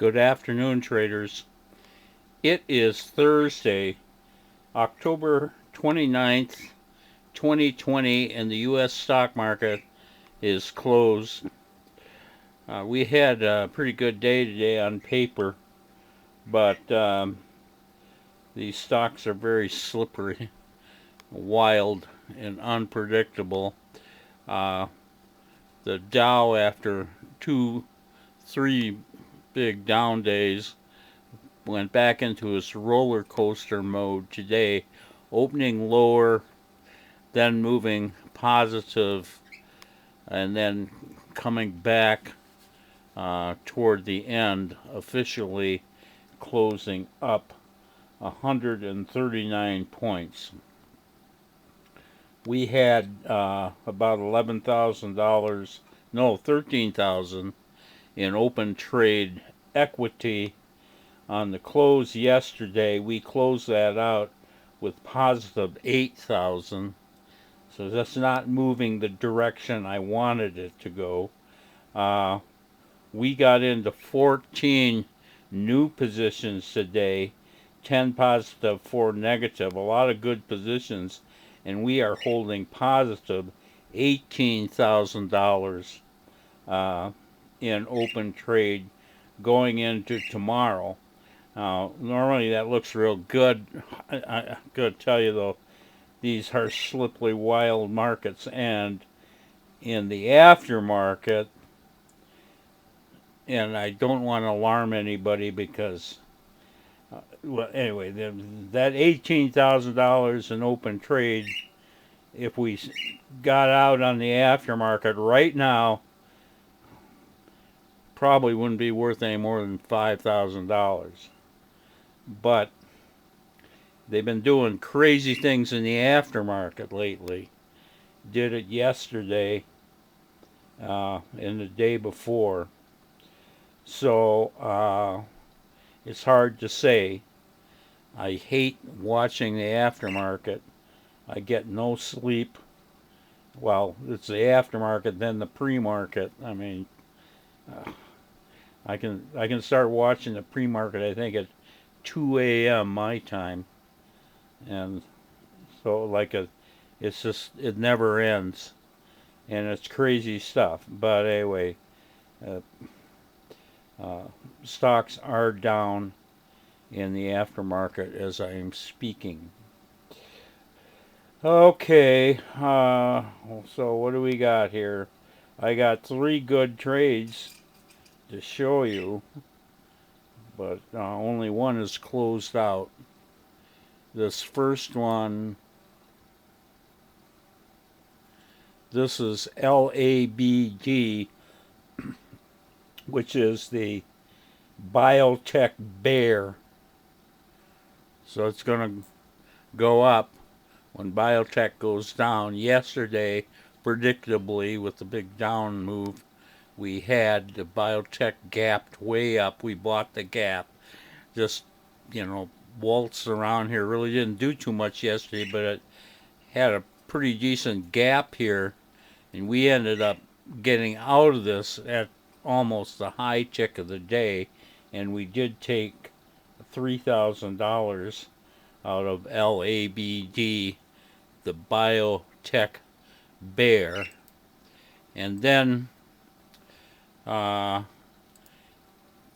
Good afternoon, traders. It is Thursday, October 29th, 2020, and the U.S. stock market is closed. We had a pretty good day today on paper, but these stocks are very slippery, wild, and unpredictable. Uh, the Dow, after three big down days, went back into its roller coaster mode today, opening lower, then moving positive, and then coming back toward the end, officially closing up 139 points. We had about $11,000, no, 13,000 in open trade equity on the close yesterday. We closed that out with positive 8,000. So that's not moving the direction I wanted it to go. We got into 14 new positions today, 10 positive, 4 negative, a lot of good positions, and we are holding positive $18,000 in open trade going into tomorrow. Normally that looks real good. I gotta tell you though, these are slippery, wild markets, and in the aftermarket, and I don't want to alarm anybody because, well, anyway, that $18,000 in open trade, if we got out on the aftermarket right now, probably wouldn't be worth any more than $5,000. But they've been doing crazy things in the aftermarket lately. Did it yesterday and the day before. So it's hard to say. I hate watching the aftermarket. I get no sleep. Well, it's the aftermarket, then the pre-market. I mean, I can start watching the pre-market, I think, at 2 a.m. my time, and so it's just, it never ends, and it's crazy stuff. But anyway, uh, stocks are down in the aftermarket as I am speaking. Okay, so what do we got here? I got 3 good trades to show you, but only one is closed out. This first one, this is LABD, which is the biotech bear. So it's going to go up when biotech goes down. Yesterday, predictably, with the big down move, we had the biotech gapped way up. We bought the gap. Just, waltzed around here. Really didn't do too much yesterday, but it had a pretty decent gap here, and we ended up getting out of this at almost the high tick of the day, and we did take $3,000 out of LABD, the biotech bear. And then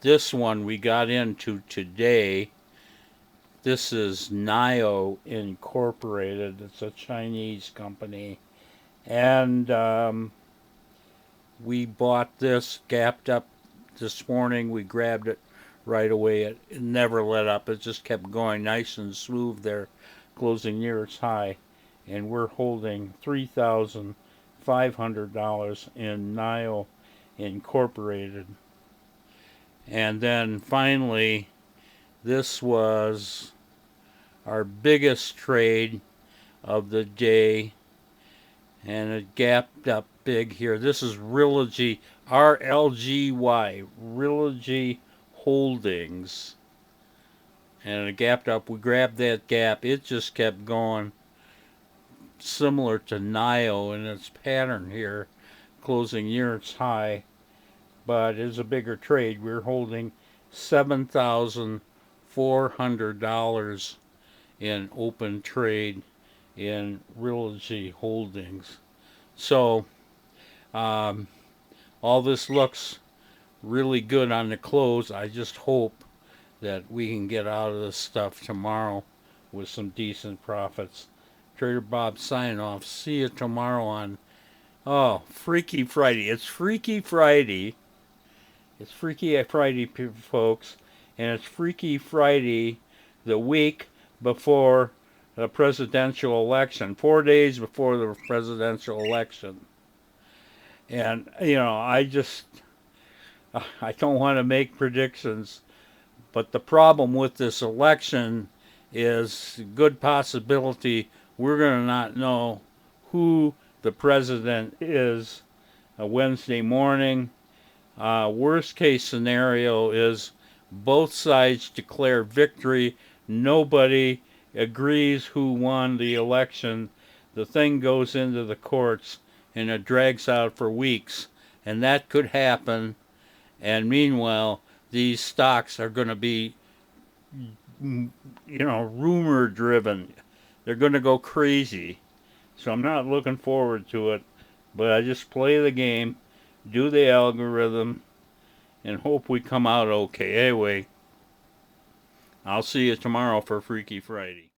this one we got into today. This is NIO Incorporated. It's a Chinese company. And we bought this, gapped up this morning. We grabbed it right away. It never let up. It just kept going nice and smooth there, closing near its high. And we're holding $3,500 in NIO Incorporated. And then finally, this was our biggest trade of the day, and it gapped up big here. This is Realogy, RLGY, Realogy Holdings, and it gapped up. We grabbed that gap. It just kept going, similar to NIO in its pattern here, closing near its high, but it's a bigger trade. We're holding $7,400 in open trade in Realogy Holdings. So all this looks really good on the close. I just hope that we can get out of this stuff tomorrow with some decent profits. Trader Bob signing off. See you tomorrow on Freaky Friday. It's Freaky Friday. It's Freaky Friday, folks, and it's Freaky Friday the week before the presidential election, 4 days before the presidential election. And I don't want to make predictions, but the problem with this election is a good possibility we're going to not know who the president is Wednesday morning. Worst case scenario is both sides declare victory. Nobody agrees who won the election. The thing goes into the courts and it drags out for weeks. And that could happen. And meanwhile, these stocks are going to be, rumor driven. They're going to go crazy. So I'm not looking forward to it. But I just play the game, do the algorithm, and hope we come out okay. Anyway, I'll see you tomorrow for Freaky Friday.